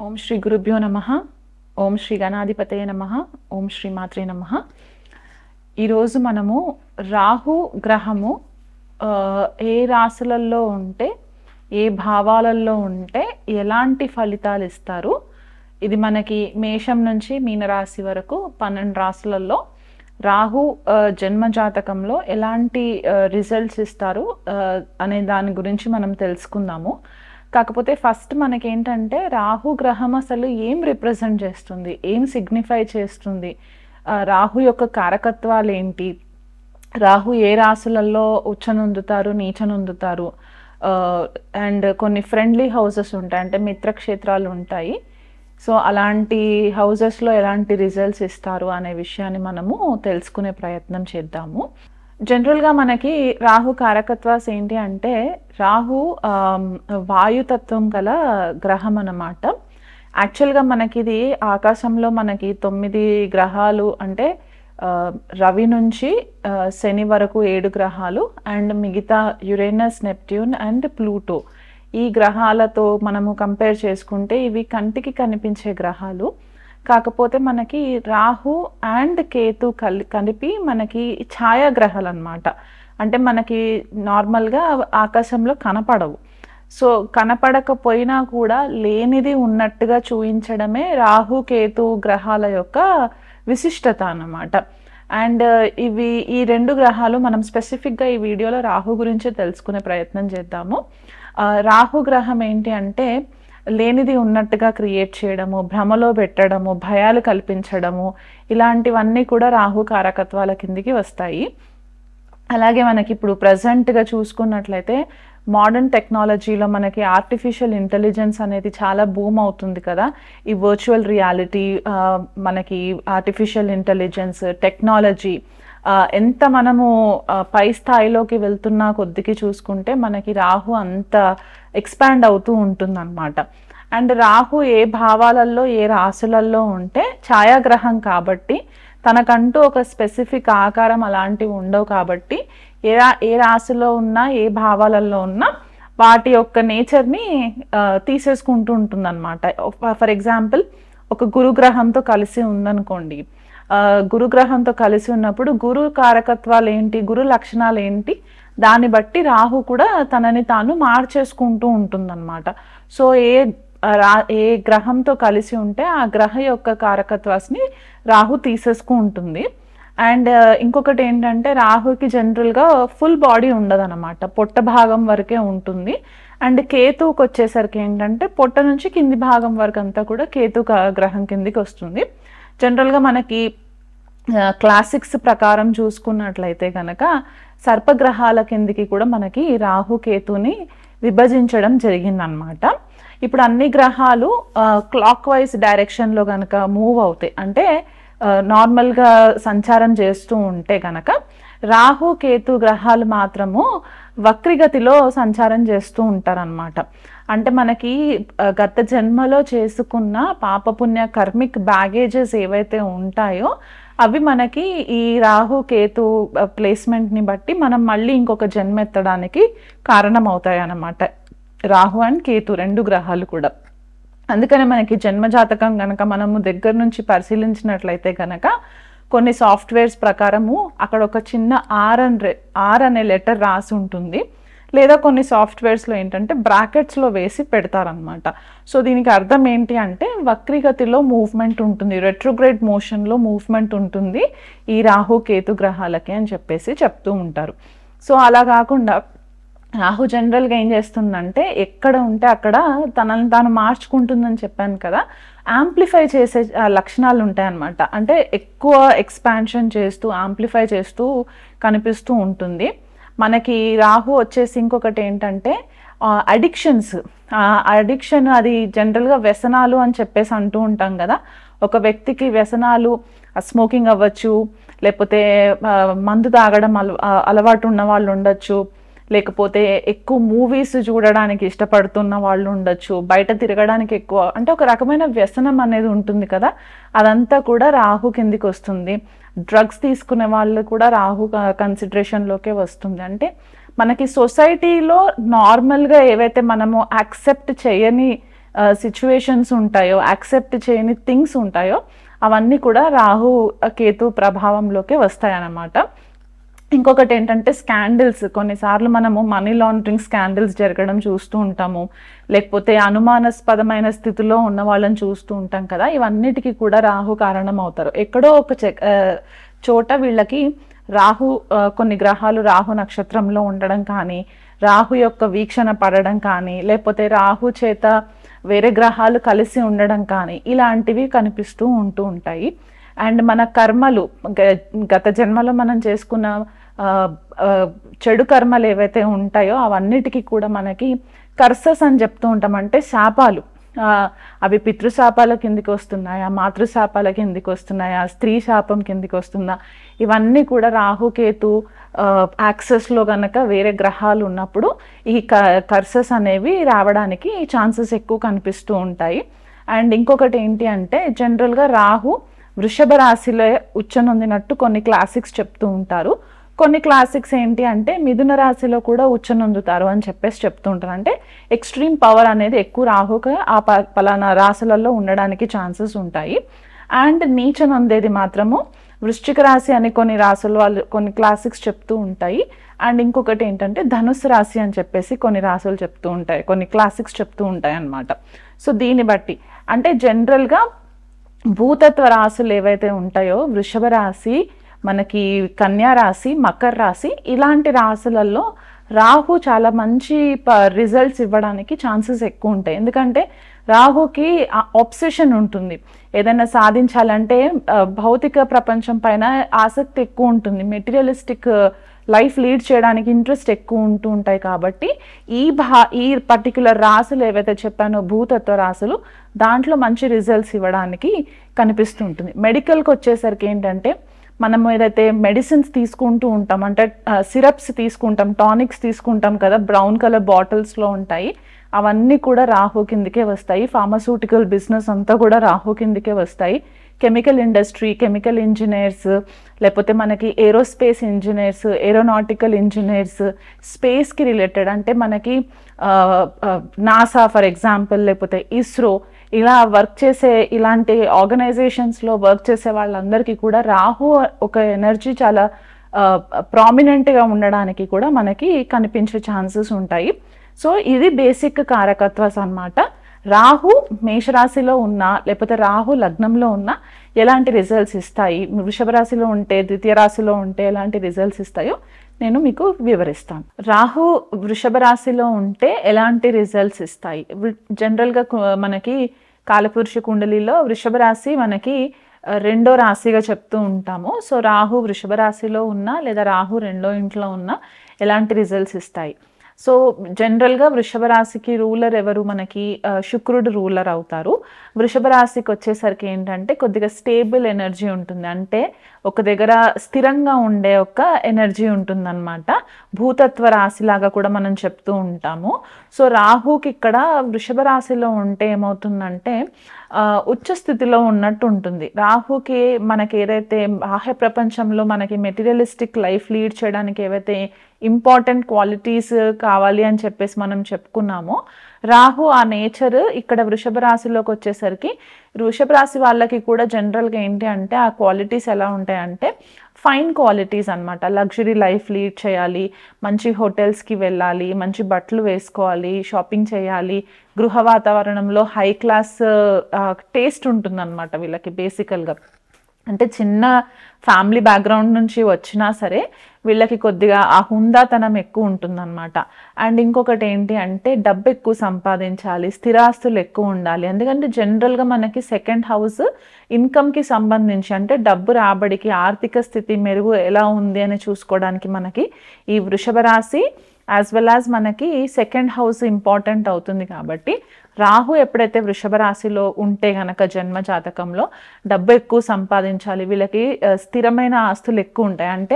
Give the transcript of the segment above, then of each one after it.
ఓం శ్రీ గురుభ్యో నమః. ఓం శ్రీ గణాధిపతయ నమః. ఓం శ్రీ మాత్రే నమః. ఈరోజు మనము రాహు గ్రహము ఏ రాశులలో ఉంటే ఏ భావాలలో ఉంటే ఎలాంటి ఫలితాలు ఇస్తారు, ఇది మనకి మేషం నుంచి మీనరాశి వరకు 12 రాశులలో రాహు జన్మజాతకంలో ఎలాంటి రిజల్ట్స్ ఇస్తారు అనే దాని గురించి మనం తెలుసుకుందాము. కాకపోతే ఫస్ట్ మనకేంటంటే రాహు గ్రహం అసలు ఏం రిప్రజెంట్ చేస్తుంది, ఏం సిగ్నిఫై చేస్తుంది, రాహు యొక్క కారకత్వాలు ఏంటి, రాహు ఏ రాశులలో ఉచ్చనొందుతారు నీచనొందుతారు, అండ్ కొన్ని ఫ్రెండ్లీ హౌసెస్ ఉంటాయి, అంటే మిత్రక్షేత్రాలు ఉంటాయి. సో అలాంటి హౌజెస్లో ఎలాంటి రిజల్ట్స్ ఇస్తారు అనే విషయాన్ని మనము తెలుసుకునే ప్రయత్నం చేద్దాము. జనరల్గా మనకి రాహు కారకత్వాస్ ఏంటి అంటే, రాహు వాయుతత్వం గల గ్రహం అన్నమాట. యాక్చువల్గా మనకి ఇది ఆకాశంలో మనకి 9 గ్రహాలు, అంటే రవి నుంచి శని వరకు 7 గ్రహాలు, అండ్ మిగతా యురేనస్, నెప్ట్యూన్ అండ్ ప్లూటో, ఈ గ్రహాలతో మనము కంపేర్ చేసుకుంటే ఇవి కంటికి కనిపించే గ్రహాలు. కాకపోతే మనకి రాహు అండ్ కేతు కలిపి మనకి ఛాయాగ్రహాలు అన్నమాట. అంటే మనకి నార్మల్గా ఆకాశంలో కనపడవు. సో కనపడకపోయినా కూడా లేనిది ఉన్నట్టుగా చూపించడమే రాహు కేతు గ్రహాల యొక్క విశిష్టత అన్నమాట. అండ్ ఈ 2 గ్రహాలు మనం స్పెసిఫిక్గా ఈ వీడియోలో రాహు గురించి తెలుసుకునే ప్రయత్నం చేద్దాము. రాహు గ్రహం ఏంటి అంటే లేనిది ఉన్నట్టుగా క్రియేట్ చేయడము, భ్రమలో పెట్టడము, భయాలు కల్పించడము, ఇలాంటివన్నీ కూడా రాహు కారకత్వాల కిందికి వస్తాయి. అలాగే మనకి ఇప్పుడు ప్రజెంట్గా చూసుకున్నట్లయితే మోడర్న్ టెక్నాలజీలో మనకి ఆర్టిఫిషియల్ ఇంటెలిజెన్స్ అనేది చాలా బూమ్ అవుతుంది కదా. ఈ వర్చువల్ రియాలిటీ, మనకి ఆర్టిఫిషియల్ ఇంటెలిజెన్స్ టెక్నాలజీ ఎంత మనము పై స్థాయిలోకి వెళ్తున్నా కొద్దికి చూసుకుంటే మనకి రాహు అంత ఎక్స్పాండ్ అవుతూ ఉంటుందన్నమాట. అండ్ రాహు ఏ భావాలలో ఏ రాశులలో ఉంటే ఛాయాగ్రహం కాబట్టి తనకంటూ ఒక స్పెసిఫిక్ ఆకారం అలాంటివి ఉండవు కాబట్టి ఏ రాశిలో ఉన్నా ఏ భావాలలో ఉన్నా వాటి యొక్క నేచర్ని తీసేసుకుంటూ ఉంటుందన్నమాట. ఫర్ ఎగ్జాంపుల్ ఒక గురుగ్రహంతో కలిసి ఉందనుకోండి, గురుగ్రహంతో కలిసి ఉన్నప్పుడు గురు కారకత్వాలు ఏంటి, గురు లక్షణాలు ఏంటి, దాన్ని బట్టి రాహు కూడా తనని తాను మార్చేసుకుంటూ ఉంటుందన్నమాట. సో ఏ గ్రహంతో కలిసి ఉంటే ఆ గ్రహ యొక్క కారకత్వాన్ని రాహు తీసేసుకు ఉంటుంది. అండ్ ఇంకొకటి ఏంటంటే రాహుకి జనరల్గా ఫుల్ బాడీ ఉండదు అనమాట, పొట్ట భాగం వరకే ఉంటుంది. అండ్ కేతువుకి వచ్చేసరికి ఏంటంటే పొట్ట నుంచి కింది భాగం వరకు అంతా కూడా కేతు గ్రహం కిందికి వస్తుంది. జనరల్గా మనకి క్లాసిక్స్ ప్రకారం చూసుకున్నట్లయితే కనుక సర్పగ్రహాల కిందికి కూడా మనకి రాహు కేతుని విభజించడం జరిగిందనమాట. ఇప్పుడు అన్ని గ్రహాలు క్లాక్ వైజ్ డైరెక్షన్లో కనుక మూవ్ అవుతాయి, అంటే నార్మల్గా సంచారం చేస్తూ ఉంటే కనుక రాహు కేతు గ్రహాలు మాత్రము వక్రిగతిలో సంచారం చేస్తూ ఉంటారనమాట. అంటే మనకి గత జన్మలో చేసుకున్న పాపపుణ్య కర్మిక్ బ్యాగేజెస్ ఏవైతే ఉంటాయో అవి మనకి ఈ రాహు కేతు ప్లేస్మెంట్ని బట్టి మనం మళ్ళీ ఇంకొక జన్మ ఎత్తడానికి కారణం అవుతాయి అన్నమాట, రాహు అండ్ కేతు 2 గ్రహాలు కూడా. అందుకనే మనకి జన్మజాతకం కనుక మనము దగ్గర నుంచి పరిశీలించినట్లయితే కనుక కొన్ని సాఫ్ట్వేర్స్ ప్రకారము అక్కడ ఒక చిన్న ఆర్ అనే లెటర్ రాసి ఉంటుంది, లేదా కొన్ని సాఫ్ట్వేర్స్లో ఏంటంటే బ్రాకెట్స్లో వేసి పెడతారనమాట. సో దీనికి అర్థం ఏంటి అంటే వక్రిగతిలో మూవ్మెంట్ ఉంటుంది, రెట్రోగ్రేడ్ మోషన్లో మూవ్మెంట్ ఉంటుంది ఈ రాహు కేతు గ్రహాలకి అని చెప్పేసి చెప్తూ ఉంటారు. సో అలా కాకుండా రాహు జనరల్గా ఏం చేస్తుందంటే ఎక్కడ ఉంటే అక్కడ తనని తాను మార్చుకుంటుందని చెప్పాను కదా, యాంప్లిఫై చేసే లక్షణాలు ఉంటాయన్నమాట. అంటే ఎక్కువ ఎక్స్పాన్షన్ చేస్తూ యాంప్లిఫై చేస్తూ కనిపిస్తూ ఉంటుంది. మనకి రాహు వచ్చేసి ఇంకొకటి ఏంటంటే అడిక్షన్, అది జనరల్గా వ్యసనాలు అని చెప్పేసి అంటూ ఉంటాం కదా. ఒక వ్యక్తికి వ్యసనాలు స్మోకింగ్ అవ్వచ్చు, లేకపోతే మందు తాగడం అలవాటు ఉన్న వాళ్ళు ఉండొచ్చు, లేకపోతే ఎక్కువ మూవీస్ చూడడానికి ఇష్టపడుతున్న వాళ్ళు ఉండొచ్చు, బయట తిరగడానికి ఎక్కువ, అంటే ఒక రకమైన వ్యసనం అనేది ఉంటుంది కదా, అదంతా కూడా రాహు కిందికి వస్తుంది. డ్రగ్స్ తీసుకునే వాళ్ళు కూడా రాహు కన్సిడరేషన్లోకే వస్తుంది. అంటే మనకి సొసైటీలో నార్మల్గా ఏవైతే మనము యాక్సెప్ట్ చేయని సిచ్యువేషన్స్ ఉంటాయో, యాక్సెప్ట్ చేయని థింగ్స్ ఉంటాయో అవన్నీ కూడా రాహు కేతు ప్రభావంలోకి వస్తాయన్నమాట. ఇంకొకటి ఏంటంటే స్కాండిల్స్. కొన్నిసార్లు మనము మనీ లాండరింగ్ స్కాండిల్స్ జరగడం చూస్తూ ఉంటాము, లేకపోతే అనుమానాస్పదమైన స్థితిలో ఉన్న వాళ్ళని చూస్తూ ఉంటాం కదా. ఇవన్నిటికీ కూడా రాహు కారణం అవుతారు. ఎక్కడో ఒక చోట వీళ్ళకి రాహు, కొన్ని గ్రహాలు రాహు నక్షత్రంలో ఉండడం కానీ, రాహు యొక్క వీక్షణ పడడం కానీ, లేకపోతే రాహు చేత వేరే గ్రహాలు కలిసి ఉండడం కానీ ఇలాంటివి కనిపిస్తూ ఉంటాయి. అండ్ మన కర్మలు, గత జన్మలో మనం చేసుకున్న చెడు కర్మలు ఏవైతే ఉంటాయో అవన్నిటికీ కూడా మనకి కర్సస్ అని చెప్తూ ఉంటాం. అంటే శాపాలు, అవి పితృశాపాల కిందికి వస్తున్నాయా, మాతృశాపాల కిందికి వస్తున్నాయా, స్త్రీ శాపం కిందికి వస్తుందా, ఇవన్నీ కూడా రాహుకేతు యాక్సెస్లో కనుక వేరే గ్రహాలు ఉన్నప్పుడు ఈ కర్సస్ అనేవి రావడానికి ఛాన్సెస్ ఎక్కువ కనిపిస్తూ ఉంటాయి. అండ్ ఇంకొకటి ఏంటి అంటే జనరల్గా రాహు వృషభ రాశిలో ఉచ్చనొందినట్టు కొన్ని క్లాసిక్స్ చెప్తూ ఉంటారు. కొన్ని క్లాసిక్స్ ఏంటి అంటే మిథున రాశిలో కూడా ఉచ్చనొందుతారు అని చెప్తూ ఉంటారు. అంటే ఎక్స్ట్రీమ్ పవర్ అనేది ఎక్కువ రాహుగా ఆ పలానా రాశులలో ఉండడానికి ఛాన్సెస్ ఉంటాయి. అండ్ నీచనొందేది మాత్రము వృశ్చిక రాశి అని కొన్ని రాశులు వాళ్ళు కొన్ని క్లాసిక్స్ చెప్తూ ఉంటాయి. అండ్ ఇంకొకటి ఏంటంటే ధనుస్సు రాశి అని చెప్పేసి కొన్ని రాశులు చెప్తూ ఉంటాయి, కొన్ని క్లాసిక్స్ చెప్తూ ఉంటాయి అన్నమాట. సో దీన్ని బట్టి అంటే జనరల్గా భూతత్వ రాశులు ఏవైతే ఉంటాయో వృషభ రాశి, మనకి కన్యా రాశి, మకర రాశి, ఇలాంటి రాశులలో రాహు చాలా మంచి రిజల్ట్స్ ఇవ్వడానికి ఛాన్సెస్ ఎక్కువ ఉంటాయి. ఎందుకంటే రాహుకి ఆబ్సెషన్ ఉంటుంది, ఏదైనా సాధించాలంటే భౌతిక ప్రపంచం పైన ఆసక్తి ఎక్కువ ఉంటుంది, మెటీరియలిస్టిక్ లైఫ్ లీడ్ చేయడానికి ఇంట్రెస్ట్ ఎక్కువ ఉంటాయి. కాబట్టి ఈ పర్టిక్యులర్ రాశులు ఏవైతే చెప్పానో భూతత్వ రాశులు, దాంట్లో మంచి రిజల్ట్స్ ఇవ్వడానికి కనిపిస్తూ ఉంటుంది. మెడికల్కి వచ్చేసరికి ఏంటంటే మనం ఏదైతే మెడిసిన్స్ తీసుకుంటూ ఉంటాం, అంటే సిరప్స్ తీసుకుంటాం, టానిక్స్ తీసుకుంటాం కదా, బ్రౌన్ కలర్ బాటిల్స్లో ఉంటాయి, అవన్నీ కూడా రాహు కిందకే వస్తాయి. ఫార్మాస్యూటికల్ బిజినెస్ అంతా కూడా రాహు కిందకే వస్తాయి. కెమికల్ ఇండస్ట్రీ, కెమికల్ ఇంజనీర్స్, లేకపోతే మనకి ఏరోస్పేస్ ఇంజనీర్స్, ఏరోనాటికల్ ఇంజనీర్స్, స్పేస్కి రిలేటెడ్ అంటే మనకి నాసా ఫర్ ఎగ్జాంపుల్, లేకపోతే ఇస్రో, ఇలా వర్క్ చేసే ఇలాంటి ఆర్గనైజేషన్స్లో వర్క్ చేసే వాళ్ళందరికీ కూడా రాహు ఒక ఎనర్జీ చాలా ప్రామినెంట్గా ఉండడానికి కూడా మనకి కనిపించే ఛాన్సెస్ ఉంటాయి. సో ఇది బేసిక్ కారకత్వాస్ అన్నమాట. రాహు మేషరాశిలో ఉన్నా లేకపోతే రాహు లగ్నంలో ఉన్నా ఎలాంటి రిజల్ట్స్ ఇస్తాయి, వృషభ రాశిలో ఉంటే, ద్వితీయ రాశిలో ఉంటే ఎలాంటి రిజల్ట్స్ ఇస్తాయో నేను మీకు వివరిస్తాను. రాహు వృషభ రాశిలో ఉంటే ఎలాంటి రిజల్ట్స్ ఇస్తాయి. జనరల్గా మనకి కాలపురుష కుండలిలో వృషభ రాశి మనకి రెండో రాశిగా చెప్తూ ఉంటాము. సో రాహు వృషభ రాశిలో ఉన్నా లేదా రాహు రెండో ఇంట్లో ఉన్నా ఎలాంటి రిజల్ట్స్ ఇస్తాయి. సో జనరల్గా వృషభ రాశికి రూలర్ ఎవరు, మనకి శుక్రుడు రూలర్ అవుతారు. వృషభ రాశికి వచ్చేసరికి ఏంటంటే కొద్దిగా స్టేబుల్ ఎనర్జీ ఉంటుంది, అంటే ఒక దగ్గర స్థిరంగా ఉండే ఒక ఎనర్జీ ఉంటుందన్నమాట. భూతత్వ రాశిలాగా కూడా మనం చెప్తూ ఉంటాము. సో రాహుకి ఇక్కడ వృషభ రాశిలో ఉంటే ఏమవుతుందంటే ఉచ్చ స్థితిలో ఉన్నట్టు ఉంటుంది. రాహుకి మనకి ఏదైతే బాహ్య ప్రపంచంలో మనకి మెటీరియలిస్టిక్ లైఫ్ లీడ్ చేయడానికి ఏవైతే ఇంపార్టెంట్ క్వాలిటీస్ కావాలి అని చెప్పేసి మనం చెప్పుకున్నామో, రాహు ఆ నేచర్ ఇక్కడ వృషభ రాశిలోకి వచ్చేసరికి వృషభ రాశి వాళ్ళకి కూడా జనరల్గా ఏంటి అంటే ఆ క్వాలిటీస్ ఎలా ఉంటాయంటే ఫైన్ క్వాలిటీస్ అన్నమాట. లగ్జరీ లైఫ్ లీడ్ చేయాలి, మంచి హోటల్స్కి వెళ్ళాలి, మంచి బట్టలు వేసుకోవాలి, షాపింగ్ చేయాలి, గృహ వాతావరణంలో హై క్లాస్ టేస్ట్ ఉంటుందన్నమాట వీళ్ళకి. బేసికల్గా అంటే చిన్న ఫ్యామిలీ బ్యాక్గ్రౌండ్ నుంచి వచ్చినా సరే వీళ్ళకి కొద్దిగా ఆ హుందాతనం ఎక్కువ ఉంటుందన్నమాట. అండ్ ఇంకొకటి ఏంటి అంటే డబ్బు ఎక్కువ సంపాదించాలి, స్థిరాస్తులు ఎక్కువ ఉండాలి. ఎందుకంటే జనరల్గా మనకి సెకండ్ హౌస్ ఇన్కమ్కి సంబంధించి, అంటే డబ్బు రాబడికి, ఆర్థిక స్థితి మెరుగు ఎలా ఉంది అని చూసుకోవడానికి మనకి ఈ వృషభ రాశి యాజ్ వెల్ యాజ్ మనకి సెకండ్ హౌస్ ఇంపార్టెంట్ అవుతుంది. కాబట్టి రాహు ఎప్పుడైతే వృషభ రాశిలో ఉంటే గనక జన్మ జాతకంలో డబ్బు ఎక్కువ సంపాదించాలి, వీళ్ళకి స్థిరమైన ఆస్తులు ఎక్కువ ఉంటాయి, అంటే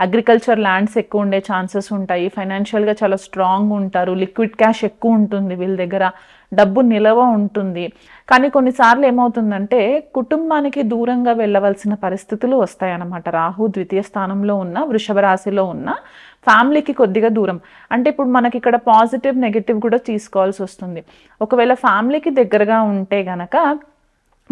అగ్రికల్చర్ ల్యాండ్స్ ఎక్కువ ఉండే ఛాన్సెస్ ఉంటాయి, ఫైనాన్షియల్గా చాలా స్ట్రాంగ్ ఉంటారు, లిక్విడ్ క్యాష్ ఎక్కువ ఉంటుంది వీళ్ళ దగ్గర, డబ్బు నిలవ ఉంటుంది. కానీ కొన్నిసార్లు ఏమవుతుందంటే కుటుంబానికి దూరంగా వెళ్ళవలసిన పరిస్థితులు వస్తాయన్నమాట. రాహు ద్వితీయ స్థానంలో ఉన్న వృషభ రాశిలో ఉన్న ఫ్యామిలీకి కొద్దిగా దూరం. అంటే ఇప్పుడు మనకి ఇక్కడ పాజిటివ్ నెగటివ్ కూడా తీసుకోవాల్సి వస్తుంది. ఒకవేళ ఫ్యామిలీకి దగ్గరగా ఉంటే గనక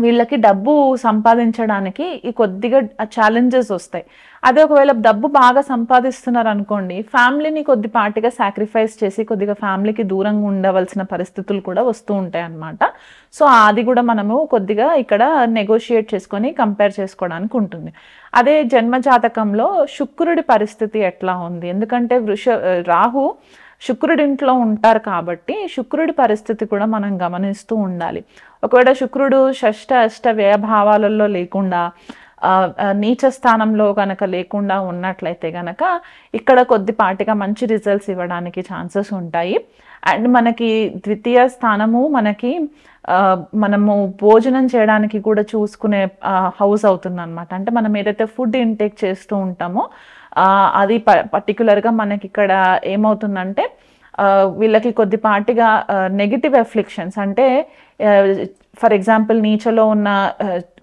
వీళ్ళకి డబ్బు సంపాదించడానికి ఈ కొద్దిగా ఛాలెంజెస్ వస్తాయి. అదే ఒకవేళ డబ్బు బాగా సంపాదిస్తున్నారు అనుకోండి, ఫ్యామిలీని కొద్దిపాటిగా సాక్రిఫైస్ చేసి కొద్దిగా ఫ్యామిలీకి దూరంగా ఉండవలసిన పరిస్థితులు కూడా వస్తూ ఉంటాయి అన్నమాట. సో అది కూడా మనము కొద్దిగా ఇక్కడ నెగోషియేట్ చేసుకొని కంపేర్ చేసుకోవడానికి ఉంటుంది. అదే జన్మ జాతకంలో శుక్రుడి పరిస్థితి ఎట్లా ఉంది, ఎందుకంటే రాహు శుక్రుడి ఇంట్లో ఉంటారు కాబట్టి శుక్రుడి పరిస్థితి కూడా మనం గమనిస్తూ ఉండాలి. ఒకవేళ శుక్రుడు షష్ఠ అష్ట వ్యయభావాలలో లేకుండా నీచ స్థానంలో కనుక లేకుండా ఉన్నట్లయితే గనక ఇక్కడ కొద్దిపాటిగా మంచి రిజల్ట్స్ ఇవ్వడానికి ఛాన్సెస్ ఉంటాయి. అండ్ మనకి ద్వితీయ స్థానము మనకి మనము భోజనం చేయడానికి కూడా చూసుకునే హౌస్ అవుతుంది అనమాట. అంటే మనం ఏదైతే ఫుడ్ ఇంటేక్ చేస్తూ ఉంటామో అది పర్టికులర్గా మనకి ఇక్కడ ఏమవుతుందంటే వీళ్ళకి కొద్దిపాటిగా నెగిటివ్ ఎఫ్లిక్షన్స్, అంటే ఫర్ ఎగ్జాంపుల్ నీచలో ఉన్న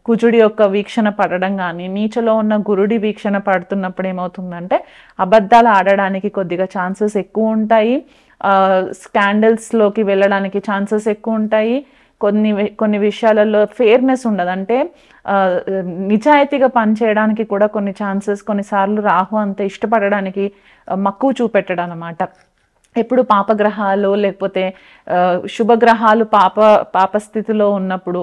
కుజుడి యొక్క వీక్షణ పడడం కానీ, నీచలో ఉన్న గురుడి వీక్షణ పడుతున్నప్పుడు ఏమవుతుందంటే అబద్ధాలు ఆడడానికి కొద్దిగా ఛాన్సెస్ ఎక్కువ ఉంటాయి. స్కాండల్స్లోకి వెళ్ళడానికి ఛాన్సెస్ ఎక్కువ ఉంటాయి. కొన్ని విషయాలలో ఫెయిర్నెస్ ఉండదు, అంటే నిజాయితీగా పనిచేయడానికి కూడా కొన్ని ఛాన్సెస్, కొన్నిసార్లు రాహు అంత ఇష్టపడడానికి మక్కువ చూపెట్టడం అన్నమాట. ఎప్పుడు పాపగ్రహాలు లేకపోతే శుభగ్రహాలు పాపస్థితిలో ఉన్నప్పుడు,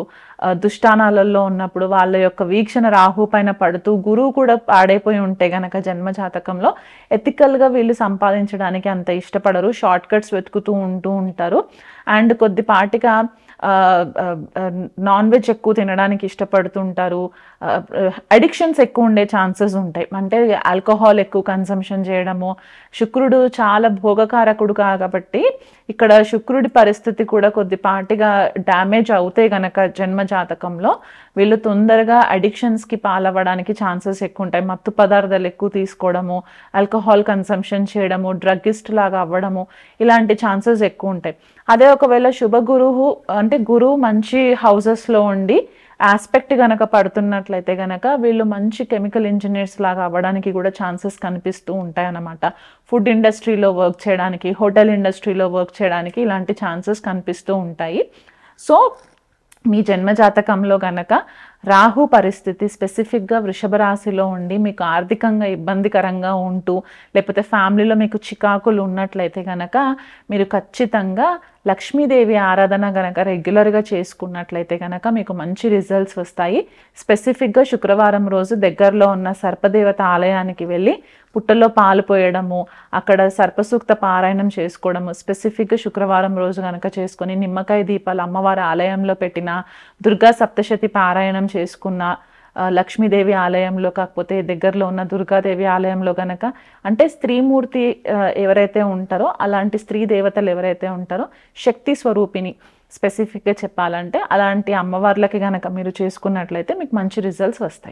దుష్టానాలలో ఉన్నప్పుడు వాళ్ళ యొక్క వీక్షణ రాహు పైన పడుతూ గురువు కూడా పాడైపోయి ఉంటే గనక జన్మ జాతకంలో ఎథికల్గా వీళ్ళు సంపాదించడానికి అంత ఇష్టపడరు, షార్ట్ కట్స్ వెతుకుతూ ఉంటారు. అండ్ కొద్దిపాటిగా నాన్ వెజ్ ఎక్కువ తినడానికి ఇష్టపడుతుంటారు. అడిక్షన్స్ ఎక్కువ ఉండే ఛాన్సెస్ ఉంటాయి, అంటే ఆల్కహాల్ ఎక్కువ కన్సంప్షన్ చేయడము. శుక్రుడు చాలా భోగకారకుడు కాబట్టి ఇక్కడ శుక్రుడి పరిస్థితి కూడా కొద్దిపాటిగా డ్యామేజ్ అవుతే గనక జన్మ జాతకంలో వీళ్ళు తొందరగా అడిక్షన్స్కి పాలవ్వడానికి ఛాన్సెస్ ఎక్కువ ఉంటాయి. మత్తు పదార్థాలు ఎక్కువ తీసుకోవడము, ఆల్కహాల్ కన్సంప్షన్ చేయడము, డ్రగ్గిస్ట్ లాగా అవ్వడము, ఇలాంటి ఛాన్సెస్ ఎక్కువ ఉంటాయి. అదే ఒకవేళ శుభ గురువు అంటే గురువు మంచి హౌసెస్లో ఉండి ఆస్పెక్ట్ గనక పడుతున్నట్లయితే గనక వీళ్ళు మంచి కెమికల్ ఇంజనీర్స్ లాగా అవ్వడానికి కూడా ఛాన్సెస్ కనిపిస్తూ ఉంటాయన్నమాట. ఫుడ్ ఇండస్ట్రీలో వర్క్ చేయడానికి, హోటల్ ఇండస్ట్రీలో వర్క్ చేయడానికి ఇలాంటి ఛాన్సెస్ కనిపిస్తూ ఉంటాయి. సో మీ జన్మ జాతకంలో గనక రాహు పరిస్థితి స్పెసిఫిక్గా వృషభ రాశిలో ఉండి మీకు ఆర్థికంగా ఇబ్బందికరంగా ఉంటూ లేకపోతే ఫ్యామిలీలో మీకు చికాకులు ఉన్నట్లయితే గనక మీరు ఖచ్చితంగా లక్ష్మీదేవి ఆరాధన గనక రెగ్యులర్గా చేసుకున్నట్లయితే గనక మీకు మంచి రిజల్ట్స్ వస్తాయి. స్పెసిఫిక్గా శుక్రవారం రోజు దగ్గరలో ఉన్న సర్పదేవత ఆలయానికి వెళ్ళి పుట్టలో పాలు పోయడము, అక్కడ సర్పసూక్త పారాయణం చేసుకోవడము, స్పెసిఫిక్గా శుక్రవారం రోజు కనుక చేసుకొని నిమ్మకాయ దీపాలు అమ్మవారి ఆలయంలో పెట్టిన, దుర్గా సప్తశతి పారాయణం చేసుకున్న, లక్ష్మీదేవి ఆలయంలో కాకపోతే దగ్గరలో ఉన్న దుర్గాదేవి ఆలయంలో గనక, అంటే స్త్రీమూర్తి ఎవరైతే ఉంటారో అలాంటి స్త్రీ దేవతలు ఎవరైతే ఉంటారో శక్తి స్వరూపిణి స్పెసిఫిక్గా చెప్పాలంటే అలాంటి అమ్మవార్లకి గనక మీరు చేసుకున్నట్లయితే మీకు మంచి రిజల్ట్స్ వస్తాయి.